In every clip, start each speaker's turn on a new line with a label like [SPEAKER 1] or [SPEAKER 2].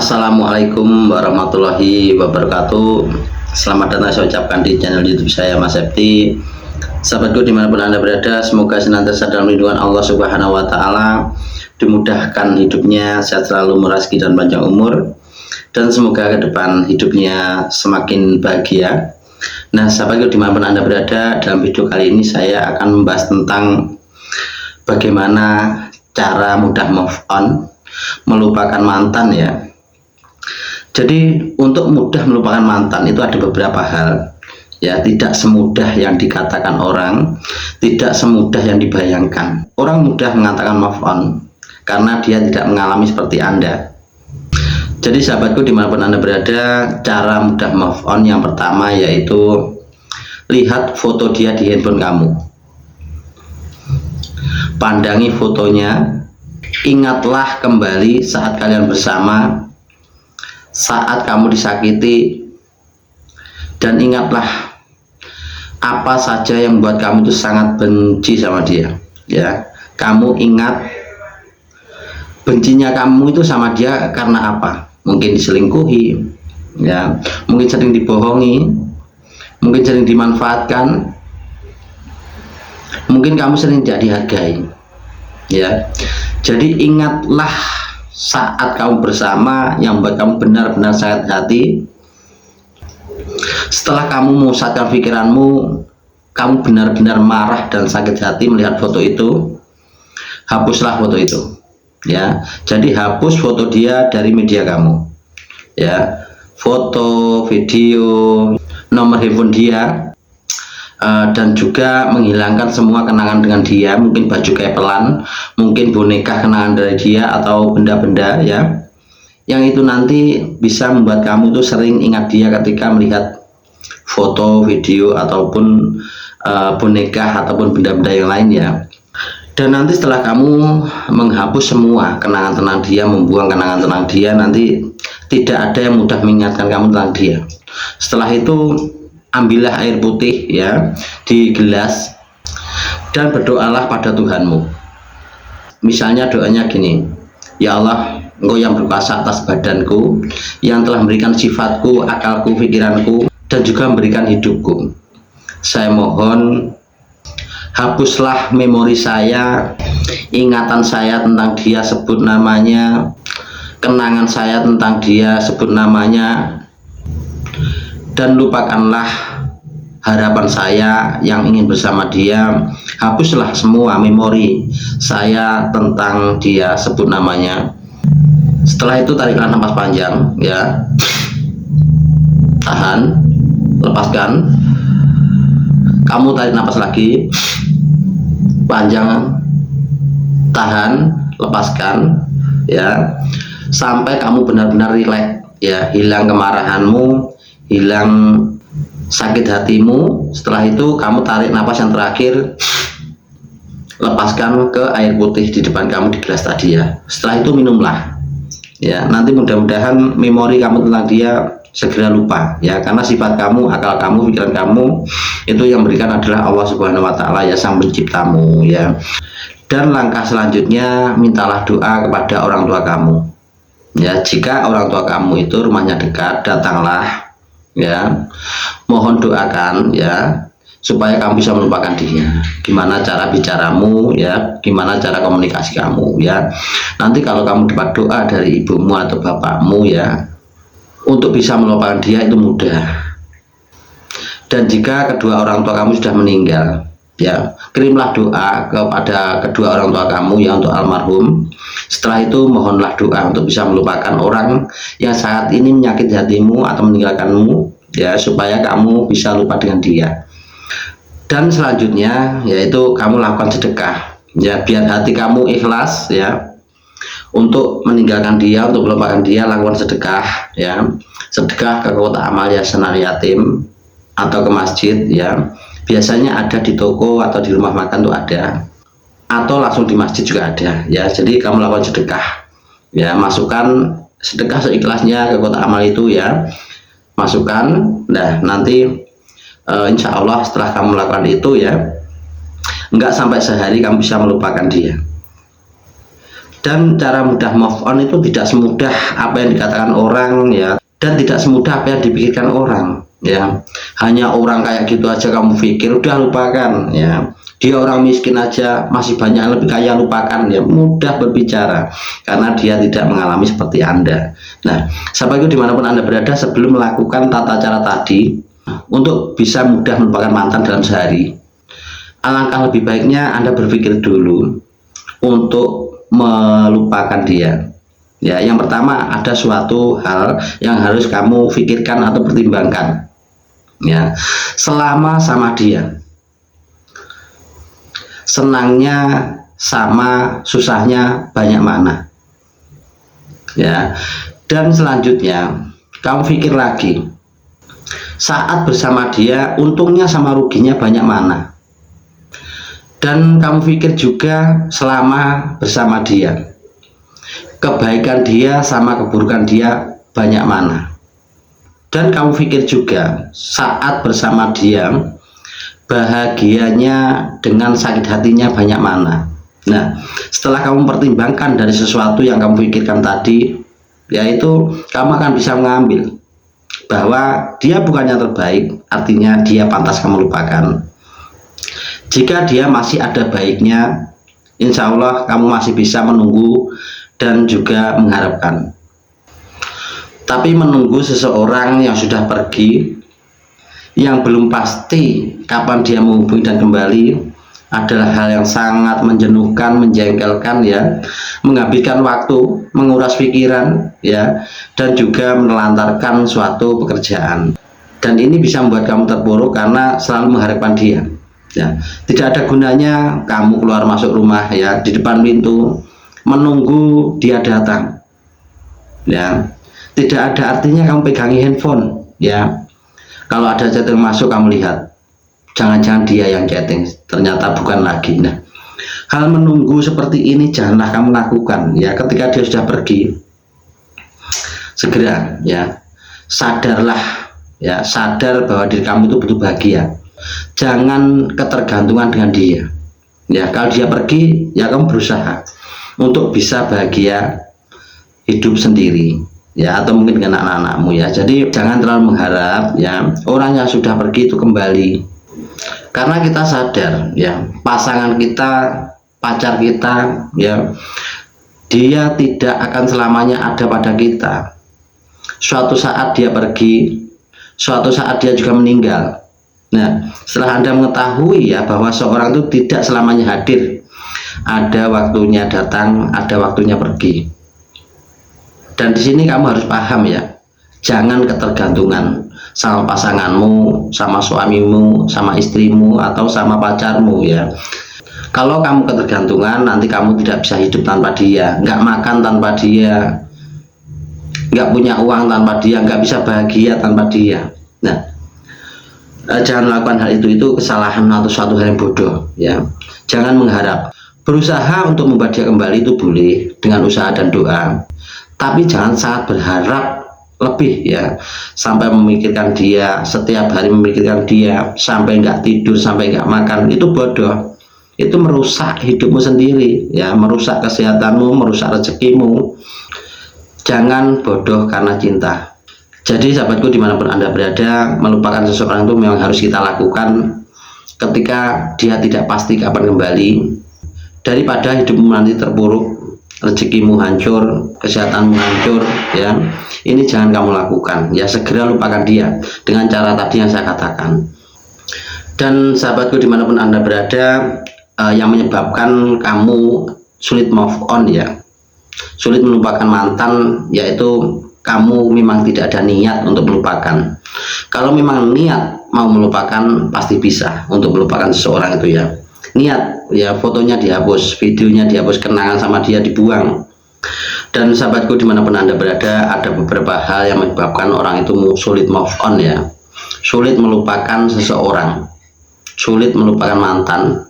[SPEAKER 1] Assalamualaikum warahmatullahi wabarakatuh. Selamat datang saya ucapkan di channel YouTube saya, Mas Septi. Sahabatku dimanapun Anda berada, semoga senantiasa dalam lindungan Allah Subhanahu wa Ta'ala, dimudahkan hidupnya, sehat selalu, murah rezeki dan panjang umur, dan semoga ke depan hidupnya semakin bahagia. Nah, sahabatku dimanapun Anda berada, dalam video kali ini saya akan membahas tentang bagaimana cara mudah move on, melupakan mantan ya. Jadi untuk mudah melupakan mantan itu ada beberapa hal ya, tidak semudah yang dikatakan orang, tidak semudah yang dibayangkan. Orang mudah mengatakan move on karena dia tidak mengalami seperti Anda. Jadi sahabatku dimanapun Anda berada, cara mudah move on yang pertama yaitu lihat foto dia di handphone kamu. Pandangi fotonya, ingatlah kembali saat kalian bersama, saat kamu disakiti, dan ingatlah apa saja yang membuat kamu itu sangat benci sama dia ya. Kamu ingat bencinya kamu itu sama dia karena apa? Mungkin diselingkuhi ya, mungkin sering dibohongi, mungkin sering dimanfaatkan, mungkin kamu sering tidak dihargai ya. Jadi ingatlah saat kamu bersama yang membuat kamu benar-benar sakit hati. Setelah kamu memusatkan pikiranmu, kamu benar-benar marah dan sakit hati melihat foto itu, hapuslah foto itu ya. Jadi hapus foto dia dari media kamu ya, foto, video, nomor handphone dia, dan juga menghilangkan semua kenangan dengan dia, mungkin baju kepelan, mungkin boneka kenangan dari dia, atau benda-benda ya, yang itu nanti bisa membuat kamu tuh sering ingat dia ketika melihat foto, video, ataupun boneka ataupun benda-benda yang lain ya. Dan nanti setelah kamu menghapus semua kenangan tentang dia, membuang kenangan tentang dia, nanti tidak ada yang mudah mengingatkan kamu tentang dia. Setelah itu ambillah air putih ya di gelas dan berdoalah pada Tuhanmu. Misalnya doanya gini, ya Allah, Engkau yang berkuasa atas badanku, yang telah memberikan sifatku, akalku, pikiranku, dan juga memberikan hidupku. Saya mohon hapuslah memori saya, ingatan saya tentang dia, sebut namanya, kenangan saya tentang dia, sebut namanya, dan lupakanlah harapan saya yang ingin bersama dia. Hapuslah semua memori saya tentang dia, sebut namanya. Setelah itu tariklah napas panjang ya, tahan, lepaskan. Kamu tarik napas lagi panjang, tahan, lepaskan ya, sampai kamu benar-benar rileks ya, hilang kemarahanmu, hilang sakit hatimu. Setelah itu kamu tarik napas yang terakhir, lepaskan ke air putih di depan kamu di gelas tadi ya. Setelah itu minumlah ya. Nanti mudah-mudahan memori kamu tentang dia segera lupa ya, karena sifat kamu, akal kamu, pikiran kamu itu yang berikan adalah Allah Subhanahu wa Ta'ala ya, sang penciptamu ya. Dan langkah selanjutnya, mintalah doa kepada orang tua kamu ya. Jika orang tua kamu itu rumahnya dekat, datanglah ya, mohon doakan ya, supaya kamu bisa melupakan dia. Gimana cara bicaramu ya, gimana cara komunikasi kamu ya. Nanti kalau kamu dapat doa dari ibumu atau bapakmu ya, untuk bisa melupakan dia itu mudah. Dan jika kedua orang tua kamu sudah meninggal ya, kirimlah doa kepada kedua orang tua kamu ya, untuk almarhum. Setelah itu mohonlah doa untuk bisa melupakan orang yang saat ini menyakiti hatimu atau meninggalkanmu ya, supaya kamu bisa lupa dengan dia. Dan selanjutnya yaitu kamu lakukan sedekah ya, biar hati kamu ikhlas ya, untuk meninggalkan dia, untuk melupakan dia. Lakukan sedekah ya, sedekah ke kotak amal yayasan yatim atau ke masjid ya. Biasanya ada di toko atau di rumah makan tuh ada, atau langsung di masjid juga ada ya. Jadi kamu lakukan sedekah ya, masukkan sedekah seikhlasnya ke kotak amal itu ya, masukkan. Nah nanti insya Allah setelah kamu lakukan itu ya, enggak sampai sehari kamu bisa melupakan dia. Dan cara mudah move on itu tidak semudah apa yang dikatakan orang ya, dan tidak semudah apa yang dipikirkan orang ya. Hanya orang kayak gitu aja kamu pikir udah lupakan ya, dia orang miskin aja masih banyak yang lebih kaya, lupakan ya, mudah berbicara karena dia tidak mengalami seperti Anda. Nah, sahabatku dimanapun Anda berada, sebelum melakukan tata cara tadi untuk bisa mudah melupakan mantan dalam sehari, alangkah lebih baiknya Anda berpikir dulu untuk melupakan dia ya. Yang pertama, ada suatu hal yang harus kamu pikirkan atau pertimbangkan ya. Selama sama dia, senangnya sama susahnya banyak mana ya. Dan selanjutnya kamu pikir lagi, saat bersama dia untungnya sama ruginya banyak mana. Dan kamu pikir juga selama bersama dia, kebaikan dia sama keburukan dia banyak mana. Dan kamu pikir juga saat bersama dia, bahagianya dengan sakit hatinya banyak mana. Nah, setelah kamu pertimbangkan dari sesuatu yang kamu pikirkan tadi, yaitu kamu akan bisa mengambil bahwa dia bukannya terbaik, artinya dia pantas kamu lupakan. Jika dia masih ada baiknya, insya Allah kamu masih bisa menunggu dan juga mengharapkan. Tapi menunggu seseorang yang sudah pergi, yang belum pasti kapan dia menghubungi dan kembali, adalah hal yang sangat menjenuhkan, menjengkelkan ya, menghabiskan waktu, menguras pikiran ya, dan juga menelantarkan suatu pekerjaan. Dan ini bisa membuat kamu terpuruk karena selalu mengharapkan dia. Ya, tidak ada gunanya kamu keluar masuk rumah ya, di depan pintu menunggu dia datang ya. Tidak ada artinya kamu pegangi handphone ya. Kalau ada chatting masuk kamu lihat, jangan-jangan dia yang chatting, ternyata bukan lagi. Nah, hal menunggu seperti ini janganlah kamu lakukan ya. Ketika dia sudah pergi, segera ya, sadarlah ya, sadar bahwa diri kamu itu butuh bahagia. Jangan ketergantungan dengan dia ya. Kalau dia pergi ya, kamu berusaha untuk bisa bahagia hidup sendiri ya, atau mungkin dengan anak-anakmu ya. Jadi jangan terlalu mengharap ya orang yang sudah pergi itu kembali, karena kita sadar ya, pasangan kita, pacar kita ya, dia tidak akan selamanya ada pada kita. Suatu saat dia pergi, suatu saat dia juga meninggal. Nah, setelah Anda mengetahui ya bahwa seorang itu tidak selamanya hadir, ada waktunya datang, ada waktunya pergi. Dan di sini kamu harus paham ya, jangan ketergantungan sama pasanganmu, sama suamimu, sama istrimu, atau sama pacarmu ya. Kalau kamu ketergantungan, nanti kamu tidak bisa hidup tanpa dia, nggak makan tanpa dia, nggak punya uang tanpa dia, nggak bisa bahagia tanpa dia. Nah, jangan melakukan hal itu kesalahan atau suatu hal yang bodoh ya. Jangan mengharap. Berusaha untuk membuat dia kembali itu boleh dengan usaha dan doa, tapi jangan sangat berharap lebih ya, sampai memikirkan dia, setiap hari memikirkan dia, sampai nggak tidur, sampai nggak makan. Itu bodoh. Itu merusak hidupmu sendiri ya, merusak kesehatanmu, merusak rezekimu. Jangan bodoh karena cinta. Jadi sahabatku dimanapun Anda berada, melupakan seseorang itu memang harus kita lakukan ketika dia tidak pasti kapan kembali. Daripada hidupmu nanti terpuruk, rezekimu hancur, kesehatanmu hancur ya, ini jangan kamu lakukan ya. Segera lupakan dia dengan cara tadi yang saya katakan. Dan sahabatku dimanapun Anda berada, yang menyebabkan kamu sulit move on ya, sulit melupakan mantan, yaitu kamu memang tidak ada niat untuk melupakan. Kalau memang niat mau melupakan, pasti bisa untuk melupakan seseorang itu ya. Niat ya, fotonya dihapus, videonya dihapus, kenangan sama dia dibuang. Dan sahabatku dimanapun Anda berada, ada beberapa hal yang menyebabkan orang itu sulit move on ya, sulit melupakan seseorang, sulit melupakan mantan,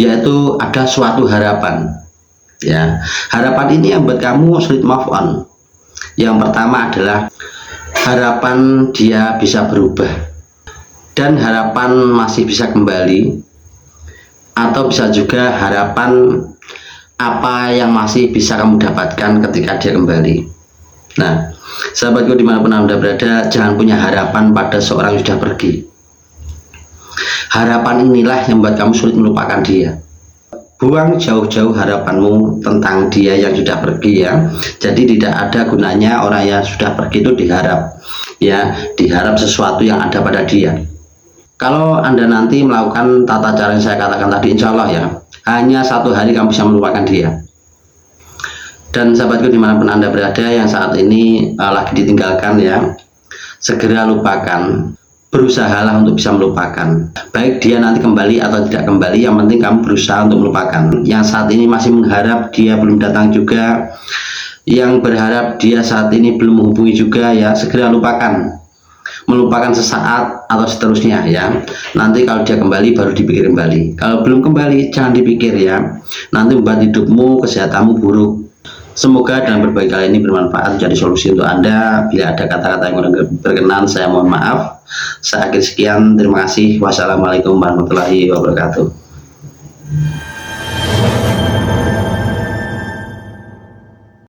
[SPEAKER 1] yaitu ada suatu harapan ya. Harapan ini yang buat kamu sulit move on. Yang pertama adalah harapan dia bisa berubah, dan harapan masih bisa kembali, atau bisa juga harapan apa yang masih bisa kamu dapatkan ketika dia kembali. Nah, sahabatku dimanapun Anda berada, jangan punya harapan pada seorang yang sudah pergi. Harapan inilah yang membuat kamu sulit melupakan dia. Buang jauh-jauh harapanmu tentang dia yang sudah pergi ya. Jadi tidak ada gunanya orang yang sudah pergi itu diharap ya, diharap sesuatu yang ada pada dia. Kalau Anda nanti melakukan tata cara yang saya katakan tadi, insya Allah ya, hanya 1 hari kamu bisa melupakan dia. Dan sahabatku dimanapun Anda berada yang saat ini lagi ditinggalkan ya, segera lupakan. Berusahalah untuk bisa melupakan, baik dia nanti kembali atau tidak kembali, yang penting kamu berusaha untuk melupakan. Yang saat ini masih mengharap dia belum datang juga, yang berharap dia saat ini belum menghubungi juga ya, segera lupakan. Melupakan sesaat atau seterusnya ya, nanti kalau dia kembali baru dipikir kembali. Kalau belum kembali jangan dipikir ya, nanti membuat hidupmu, kesehatanmu buruk. Semoga dalam berbagi kali ini bermanfaat, jadi solusi untuk Anda. Bila ada kata-kata yang kurang berkenan, saya mohon maaf. Saya akhir sekian, terima kasih. Wassalamualaikum warahmatullahi wabarakatuh.